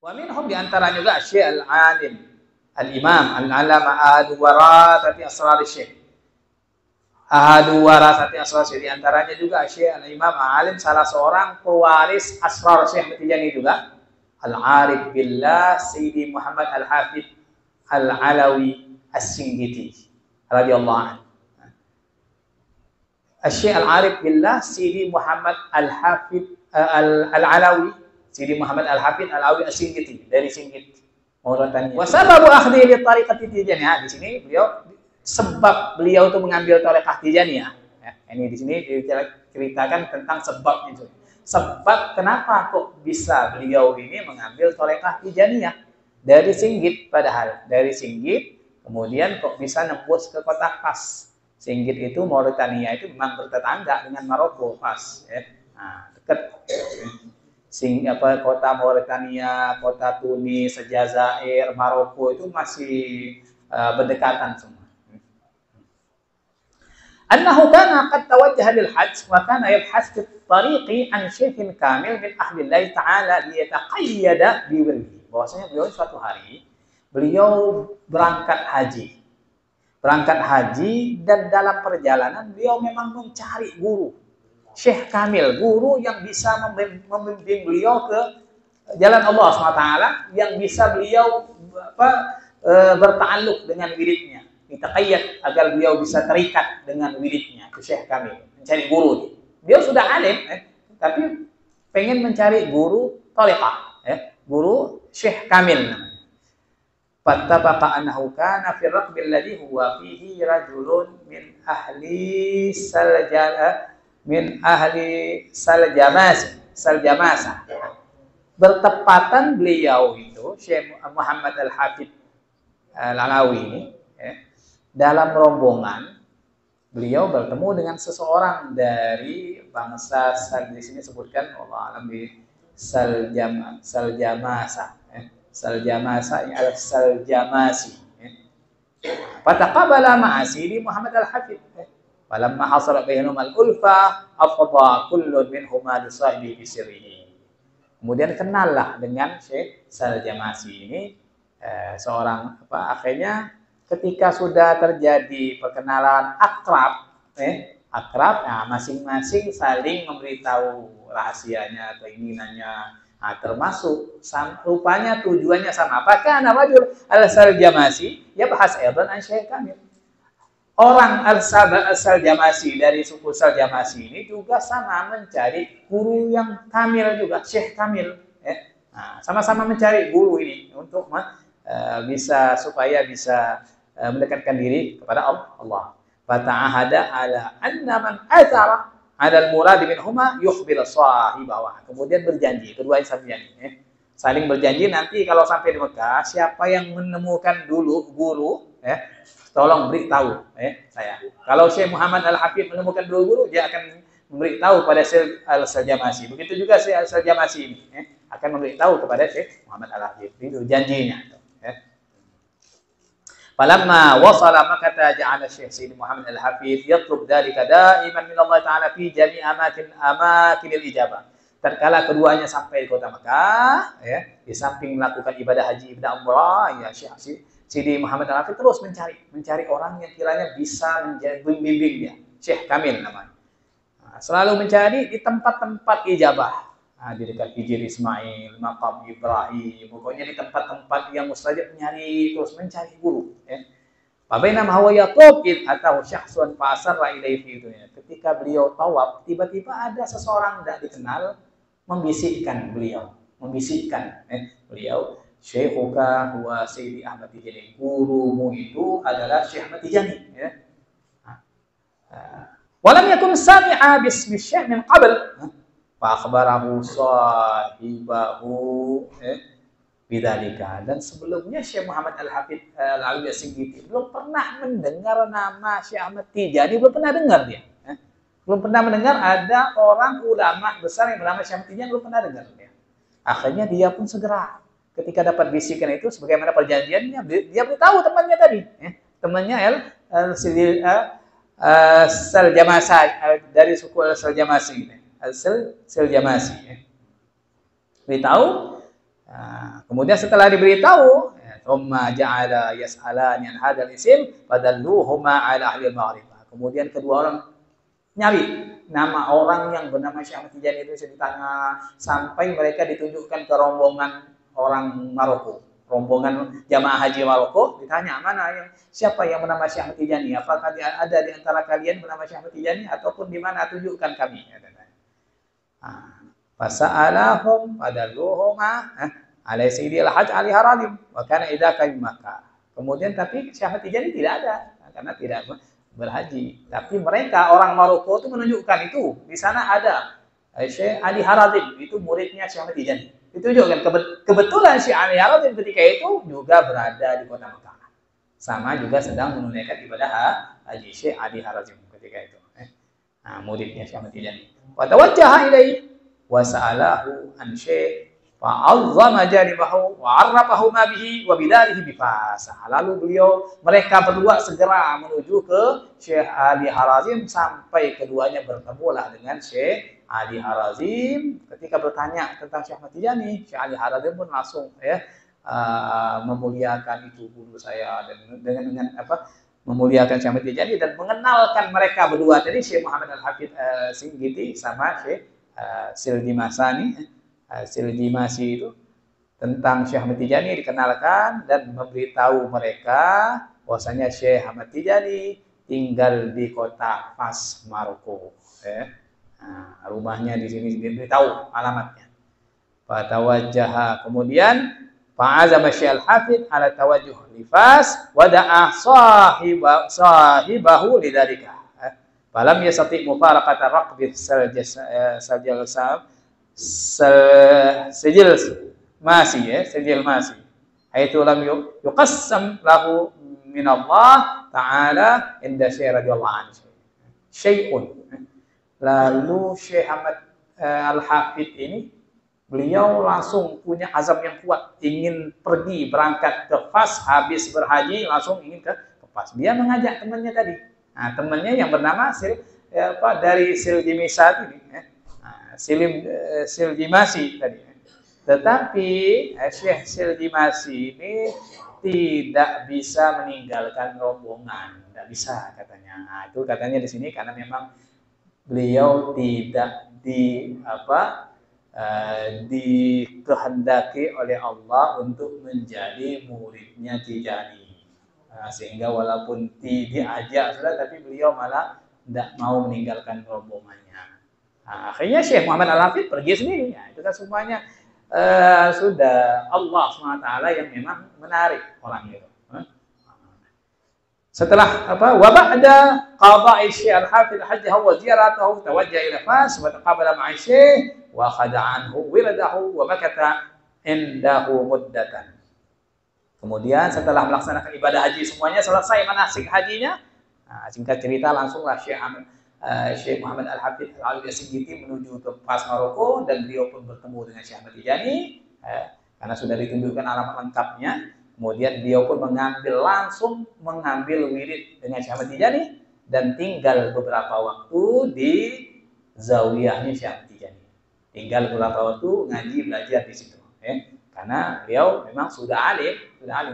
Wa minhum di antaranya juga Syekh Al-Alim, Al-Imam Al-Alama Ahadu Warasati Asrar Syekh. Ahadu Warasati Asrar Syekh, di antaranya juga Syekh Al-Imam Al-Alim, salah seorang pewaris Asrar Syekh Tijani juga. Al-Arif Billah Sayyidi Muhammad Al-Hafidh Al-Alawi As-Singgiti radhiyallahu anhu. Syekh Al-Arif Billah Sayyidi Muhammad Al-Hafidh Al-Alawi, Sayyidi Muhammad Al-Hafidh Al-Alawi As-Singgiti dari Singgit, Mauritania. Wa sababu akhdhi li tariqati Tijaniyah, di sini beliau sebab beliau itu mengambil tariqah Tijaniyah. Ya, ini di sini diceritakan tentang sebabnya itu. Sebab kenapa kok bisa beliau ini mengambil tariqah Tijaniyah dari Singgit, padahal dari Singgit kemudian kok bisa nembus ke kota Fas. Singgit itu Mauritania itu memang bertetangga dengan Maroko, Fas, ya. Nah, dekat kota Mauritania, kota Tunis, Jazair, Maroko itu masih berdekatan semua. Annahu kana qad tawajjaha lil hajj wa kana yabhas fi tariqi an syekhin kamil min ahli Allah taala liyataqayyada bi wirdi. Bahwasanya beliau suatu hari beliau berangkat haji dan dalam perjalanan beliau memang mencari guru Syekh Kamil, guru yang bisa membimbing beliau ke jalan Allah SWT, yang bisa beliau bertakluk dengan wiridnya, ditaqayyad agar beliau bisa terikat dengan wiridnya, itu Syekh Kamil, mencari guru. Dia sudah alim, tapi pengen mencari guru thariqah, guru Syekh Kamil namanya. Fattafaqa annahu kana fi raqbil ladhi huwa fihi rajulun min ahli Saljamasa. Bertepatan beliau itu Syekh Muhammad Al-Hafidh Al-Alawi ini, dalam rombongan beliau bertemu dengan seseorang dari bangsa di sini sebutkan Allah alam di Saljamasa. Saljamasa Saljamasi. Fataqabala ma'a Sidi Muhammad Al-Hafidh. Falamma hasala bainahum al-ulfa afdha kullun minhuma li sahibi fi sirrihi. Kemudian kenallah dengan Syekh Saljamasi ini, akhirnya ketika sudah terjadi perkenalan akrab, masing-masing saling memberitahu rahasianya, keinginannya. Nah, termasuk rupanya tujuannya sama. Apakah rajul al-Saljamasi ya bahas aidan an Syekh Kamil. Orang al-Saljamasi dari suku Saljamasi ini juga sama mencari guru yang kamil juga, Syekh Kamil. Nah, sama-sama mencari guru ini untuk supaya bisa mendekatkan diri kepada Allah. Fata'ahada ala anna man athara adal murad minhuma yukhbil sahibahu. Kemudian berjanji, keduanya saling berjanji nanti kalau sampai di Mekah, siapa yang menemukan dulu guru, tolong beritahu saya. Kalau Syekh Muhammad Al-Hafidh menemukan dulu guru, dia akan memberitahu pada Syekh Al-Saljamasi. Begitu juga Syekh Al-Saljamasi ini akan memberitahu kepada Syekh Muhammad Al-Hafidh. Itu janjinya. Falamma wasala Makkah ja'ala Syekh Sayyid Muhammad Al-Hafidh yatlub dzalika da'iman min Allah Ta'ala fi jami' amakinil ijabah. Tatkala keduanya sampai di kota Mekah, di samping melakukan ibadah haji, ibadah umrah, Syekh Sayyid Muhammad Al-Hafidh terus mencari orang yang kiranya bisa membimbing dia, Syekh Kamil namanya. Nah, selalu mencari di tempat-tempat ijabah. Nah, di dekat Hijr Ismail, Maqam Ibrahim, pokoknya di tempat-tempat yang mustajab terus mencari guru. Babaina mahwa yaqub atau syakhsun fasarra ilaihi itu. Ketika beliau tawaf, tiba-tiba ada seseorang tidak dikenal membisikkan beliau, Syekhuka huwa Sayyidi Ahmad Tijani, gurumu itu adalah Syekh Ahmad Tijani. Walam yakun sami'a bismi Syekh min qabl. Fa'akhbarahu sahibahu bidzalika. Dan sebelumnya Syekh Muhammad Al-Hafidh Al-Alawi As-Singgiti belum pernah mendengar nama Syekh Ahmad Tijani, belum pernah dengar dia. Belum pernah mendengar ada orang ulama besar yang bernama Syekh Ahmad Tijani, belum pernah dengar dia. Akhirnya dia pun segera ketika dapat bisikan itu sebagaimana perjanjiannya, dia beritahu temannya tadi, temannya Saljamasi dari suku Saljamasi ini. Saljamasi. Beritahu, Kemudian setelah diberitahu, thumma ja'ala yas'alani an hadzal isim fadalluhuma ala ahli al-ma'rifah. Kemudian kedua orang nyari nama orang yang bernama Syekh Ahmad Tijani itu ditanya sampai mereka ditunjukkan ke rombongan orang Maroko, rombongan jamaah haji Maroko, ditanya mana siapa yang bernama Syekh Ahmad Tijani, apakah ada di antara kalian bernama Syekh Ahmad Tijani ataupun di mana, tunjukkan kami. Fasa'alahum fadalluhuma ala Sayyidil Hajj Ali Harazim wa kana idzaka bi Makkah. Kemudian tapi Syekh Ahmad Tijani tidak ada karena tidak berhaji. Tapi mereka orang Maroko itu menunjukkan itu di sana ada Syekh Ali Harazim, itu muridnya Syekh Ahmad Tijani. Ditunjukkan kebetulan Syekh Ali Harazim ketika itu juga berada di kota Mekah. Sama juga sedang menunaikan ibadah haji Syekh Ali Harazim ketika itu. Muridnya Syekh Ahmad Tijani. Wa tawajjaha ilaihi wa sa'alahu an Syekh fa'azzama janibahu wa 'arrafahu ma bihi wa bidarihi bi Fas. Lalu mereka berdua segera menuju ke Syekh Ali Harazim sampai keduanya bertemulah dengan Syekh Ali Harazim. Ketika bertanya tentang Syekh Ahmad Tijani, Syekh Ali Harazim pun langsung memuliakan itu guru saya dan dengan memuliakan Syekh Ahmad Tijani dan mengenalkan mereka berdua tadi, Syekh Muhammad Al-Hafidz Singgiti sama Syekh Sildi Masani. Sildi Masi itu tentang Syekh Ahmad Tijani dikenalkan dan memberitahu mereka bahwasanya Syekh Ahmad Tijani tinggal di kota Fas, Maroko. Rumahnya di sini diberitahu alamatnya. Fatawajjaha, kemudian fa'azama Syekh Al-Hafidz ala tawajjuh li Fas wa da'a sahibahu lidzalika. Falam yastati mufaraqata raqbi sijil masi haitsu lam yuqassam lahu min Allah taala inda Syekh radhiyallahu anhu syai'un. Lalu Syekh Ahmad Al-Hafidz ini beliau langsung punya azam yang kuat, ingin pergi berangkat ke Fas, habis berhaji langsung ingin ke Fas. Dia mengajak temannya tadi. Temannya yang bernama dari Sildi Misat ini, Sildi Masi tadi. Tetapi Syekh Sildi Masi ini tidak bisa meninggalkan rombongan, tidak bisa katanya. Itu katanya di sini karena memang beliau tidak dikehendaki oleh Allah untuk menjadi muridnya Tijani. Sehingga walaupun diajak sudah, tapi beliau malah tidak mau meninggalkan rombongannya. Akhirnya Syekh Muhammad Al-Hafidz pergi sendiri. Itu kan semuanya sudah Allah SWT yang memang menarik orang itu. Setelah wa ba'da qada'i Syekh Al-Hafidz hajjahu wa ziyaratahu tawajjaha ila Fas wa taqabala ma'a Syekh wa khada anhu wiradahu wa makata indahu muddatan. Kemudian setelah melaksanakan ibadah haji semuanya selesai manasik hajinya, singkat cerita langsunglah Syekh Muhammad Al-Hafidz Al-Singgiti menuju ke Fas, Maroko, dan beliau pun bertemu dengan Syekh Ahmad Tijani karena sudah ditunjukkan alamat lengkapnya. Kemudian beliau pun langsung mengambil wirid dengan Syekh Ahmad Tijani dan tinggal beberapa waktu di zawiyahnya Syekh Ahmad Tijani. Tinggal beberapa waktu ngaji belajar di situ. Karena beliau memang sudah alim,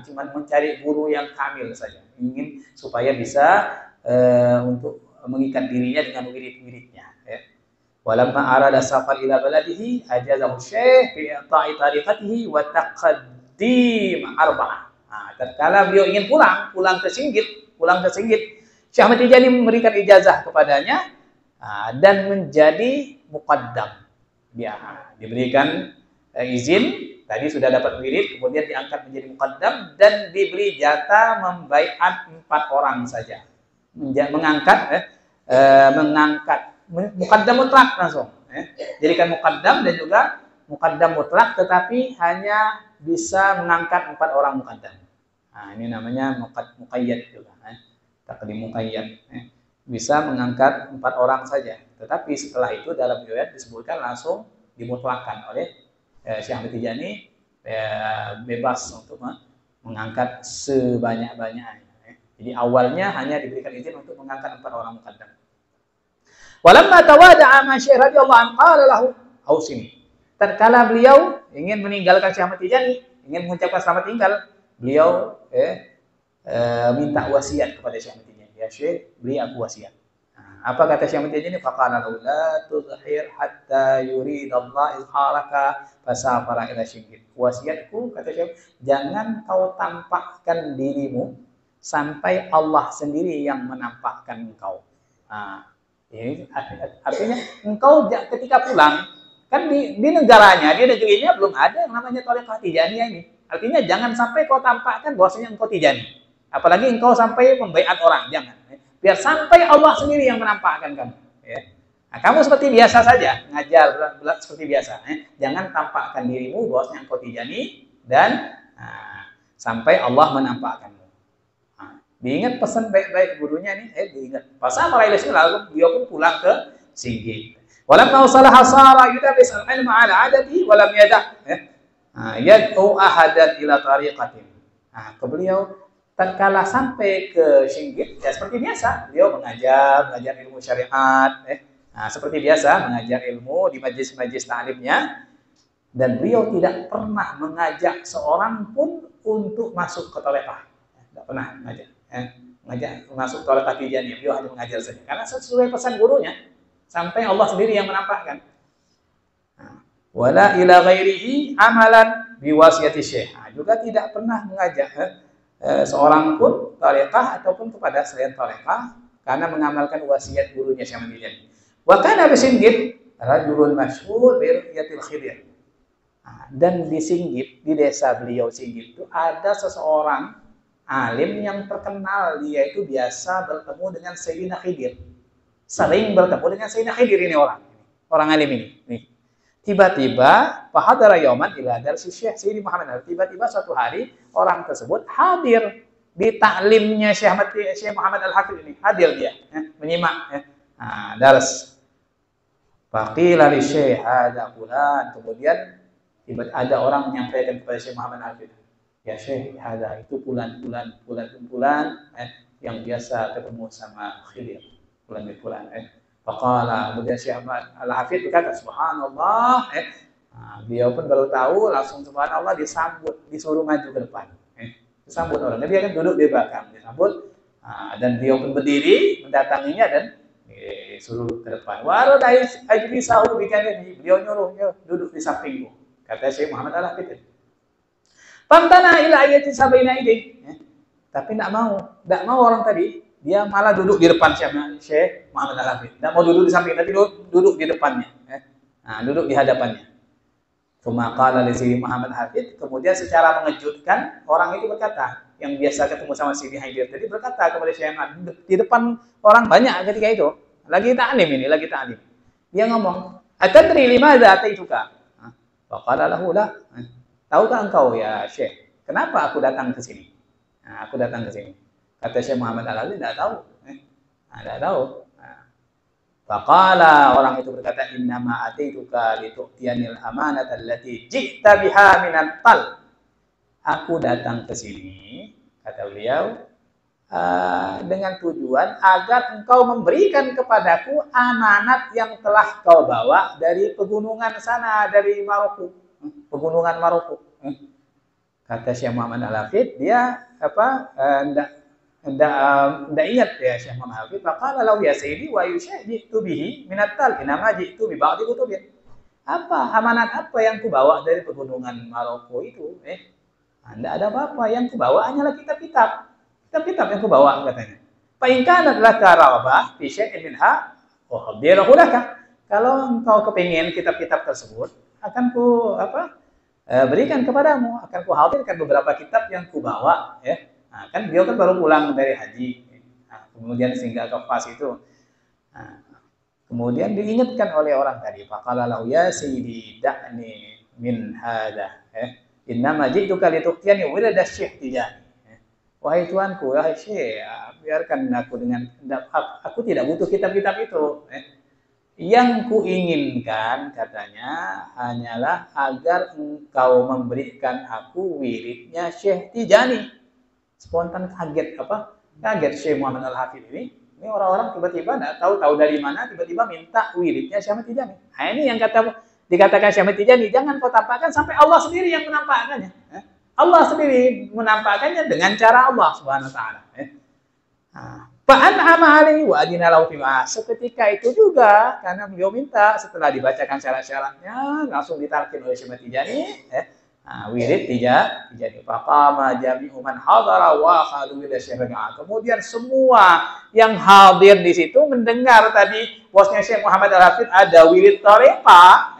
cuma mencari guru yang kamil saja, ingin supaya bisa untuk mengikat dirinya dengan wirid-wiridnya. Walamma arada safar ila baladihi ajazahu Syekh bi ta'i tariqatihi wa taqaddim arba'ah. Tatkala beliau ingin pulang ke Singgit, Syekh Ahmad Tijani memberikan ijazah kepadanya dan menjadi muqaddam. Diberikan izin. Tadi sudah dapat wirid, kemudian diangkat menjadi muqaddam dan diberi jatah membaiat 4 orang saja. Mengangkat muqaddam mutlak langsung. Jadikan muqaddam dan juga muqaddam mutlak, tetapi hanya bisa mengangkat 4 orang muqaddam. Ini namanya muqayyad juga. Taqdim muqayyad. Bisa mengangkat 4 orang saja. Tetapi setelah itu dalam riwayat disebutkan langsung dimutlakkan oleh Syekh Ahmad Tijani, bebas untuk mengangkat sebanyak-banyaknya. Jadi awalnya hanya diberikan izin untuk mengangkat 4 orang muqaddam. Walamma tawada'a ma Syekh radhiyallahu anhu qala lahu ausini. Tatkala beliau ingin meninggalkan Syekh Ahmad Tijani, ingin mengucapkan selamat tinggal, beliau minta wasiat kepada Syekh Ahmad Tijani. Ya Syekh, beri aku wasiat. Nah, apa kata Syekh Ahmad Tijani? Faqala la tuzhir hatta yuridallah izharaka fasafara ila syingkit. Wasiatku, kata Syekh, jangan kau tampakkan dirimu sampai Allah sendiri yang menampakkan engkau. Nah, ini artinya engkau ketika pulang, kan di negaranya, di negerinya belum ada yang namanya Thariqah Tijaniyah ini. Artinya jangan sampai kau tampakkan bahwasanya engkau Tijani. Apalagi engkau sampai membaiat orang, jangan. Biar sampai Allah sendiri yang menampakkan kamu. Ya. Nah, kamu seperti biasa saja, ngajar seperti biasa. Jangan tampakkan dirimu bahwasanya engkau Tijani dan sampai Allah menampakkanmu. Diingat pesan baik-baik gurunya nih, diingat. Pas apa ilmu lalu beliau pun pulang ke Singgit. Walamma wasalaha sara yudabis al-ilma ala adati walam yadah. Yad'u ahadan ila tariqatin. Nah, beliau tatkala sampai ke Singgit, ya seperti biasa, beliau mengajar ilmu syariat, seperti biasa mengajar ilmu di majlis-majlis ta'limnya, dan beliau tidak pernah mengajak seorang pun untuk masuk ke thariqah. Tidak pernah mengajak. Masuk Thariqah Tijaniyah, beliau hanya mengajar saja karena sesuai pesan gurunya sampai Allah sendiri yang menampakkan. Wala ila ghairihi amalan biwasiyati syekh. Juga tidak pernah mengajak seorang pun thariqah ataupun kepada selain thariqah karena mengamalkan wasiat gurunya Syekh Ahmad Tijani. Wa kana bi Singgit rajulun masyhur bi ru'yatil khidir. Dan di Singgit, di desa beliau Singgit itu ada seseorang alim yang terkenal, dia itu biasa bertemu dengan Sayyidina Khidir. Sering bertemu dengan Sayyidina Khidir ini orang alim ini. Nih. Tiba-tiba fahadara yauman ila darsi Syekh Sayyidi Muhammad. Tiba-tiba suatu hari orang tersebut hadir di taklimnya Syekh Muhammad Al-Hafidh ini. Hadir dia, menyimak dars. Faqila li Syekh hadza fulan. Kemudian ada orang menyampaikan kepada Syekh Muhammad Al-Hafidh, ya Syekh, ada itu bulan yang biasa ketemu sama Khidir, bulan. Faqala, kemudian Syekh Al-Hafidh berkata, subhanallah, beliau pun baru tahu, langsung subhanallah disambut, disuruh maju ke depan. Disambut orang, dia kan duduk di belakang, disambut, dan beliau pun berdiri, mendatanginya dan suruh ke depan. Warad ajlisahu bikanihi, beliau nyuruh, duduk di sampingku, kata Syekh Muhammad Al-Hafidh. Pantana ila ayati sabaina ini. Tapi tidak mau orang tadi, dia malah duduk di depan Syekh Muhammad Al-Hafidh. Tidak mau duduk di samping, tapi duduk di depannya. Duduk di hadapannya. Tsumma qala li Syekh Muhammad Al-Hafidh, kemudian secara mengejutkan orang itu berkata, yang biasa ketemu sama Sidi Haidir tadi berkata kepada Syekh Muhammad di depan orang banyak ketika itu. Lagi ta'lim. Dia ngomong, "Atadri limadza ataituka?" Faqala lahu la. Tahukah engkau ya Syekh, kenapa aku datang ke sini? Aku datang ke sini. Kata Syekh Muhammad Al-Hafidh, tidak tahu. Tidak tahu. Faqala, orang itu berkata, innama ataituka litu'tiyanil amanata allati ji'ta biha minat tal. Aku datang ke sini, kata beliau, dengan tujuan agar engkau memberikan kepadaku amanat yang telah kau bawa dari pegunungan sana, dari Maroko. Pegunungan Maroko. Kata Syekh Muhammad Al-Hafidh, dia enggak ingat ya Syekh Muhammad Al-Hafidh. Faqala lahu ya sayyidi wa yushji'tu bihi min at-tal inama ji'tu bi ba'di kutubin. Apa amanat apa yang kubawa dari pegunungan Maroko itu? Enggak ada apa-apa, yang kubawa hanyalah kitab-kitab. Kitab-kitab yang kubawa katanya. Fa in kana laka raghbah fi syai'in minha wa khabirahu laka. Kalau engkau kepingin kitab-kitab tersebut, akan ku berikan kepadamu, akan ku hadirkan beberapa kitab yang ku bawa, ya. Kan beliau kan baru pulang dari haji, kemudian singgah ke Fas itu. Kemudian diingatkan oleh orang tadi, faqala lahu ya sayyidi da'ni min hadha, innama ji'tuka lituqtiyani wirada Syekh Tijani. Wahai tuanku, wahai Syekh, biarkan aku tidak butuh kitab-kitab itu. Yang kuinginkan katanya hanyalah agar engkau memberikan aku wiridnya Syekh Tijani. Spontan kaget Kaget Syekh Muhammad Al-Hafidh ini. Ini orang-orang tiba-tiba tidak tahu dari mana tiba-tiba minta wiridnya Syekh Ahmad Tijani. Nah, ini yang dikatakan Syekh Ahmad Tijani, jangan kau tampakkan sampai Allah sendiri yang menampakkannya. Allah sendiri menampakkannya dengan cara Allah Subhanahu wa taala. Fa'an'ama alaihi wa adina lahu fima. Seketika itu juga karena beliau minta setelah dibacakan syarat-syaratnya langsung ditalqin oleh Syekh Tijani, wirid Tijani. Faqama jami'u man hadara wa akhadhu ila syari'ah. Kemudian semua yang hadir di situ mendengar tadi bosnya Syekh Muhammad Al-Hafidh ada wirid thariqah,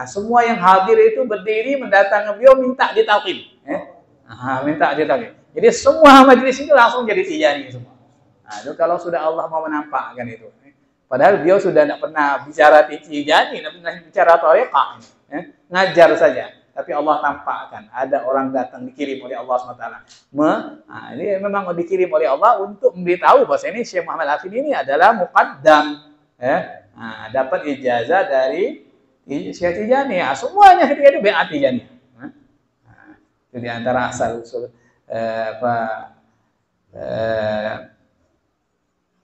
semua yang hadir itu berdiri mendatangi beliau minta ditalqin, minta ditalqin. Jadi semua majelis itu langsung jadi Tijani semua. Nah, itu kalau sudah Allah mau menampakkan itu. Padahal beliau sudah tidak pernah bicara Tijani, tidak pernah bicara thariqah, ngajar saja. Tapi Allah tampakkan ada orang datang dikirim oleh Allah SWT. Ini memang dikirim oleh Allah untuk memberitahu bahwa ini Syekh Muhammad Al-Hafidh ini adalah muqaddam, dapat ijazah dari Syekh Tijani. Semuanya ketika itu bai'at Tijani. Itu di antara asal usul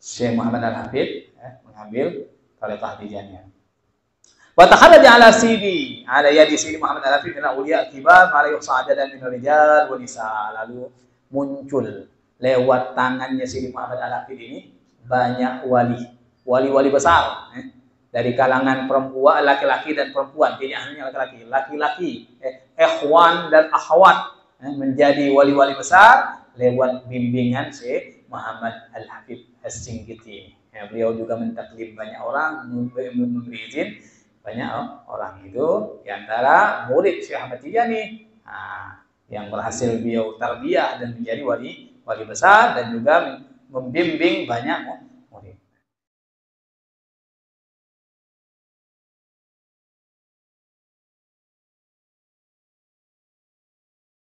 Syekh Muhammad Al-Hafidh mengambil thariqah Tijaniyah. Wa takharaja ala yadi Sidi Muhammad Al-Hafidh min awliya kibar ma la yuhsa adadan min rijal wa nisa. Lalu muncul lewat tangannya Sidi Muhammad Al-Hafidh ini banyak wali besar dari kalangan perempuan, laki-laki dan perempuan, tidak hanya laki-laki, ikhwan dan akhwat menjadi wali-wali besar lewat bimbingan Syekh Muhammad Al-Hafidh As-Singgiti. Beliau juga mentaklim banyak orang, memberi izin banyak orang itu, di antara murid Syekh Ahmad Tijani yang berhasil beliau tarbiyah dan menjadi wali besar dan juga membimbing banyak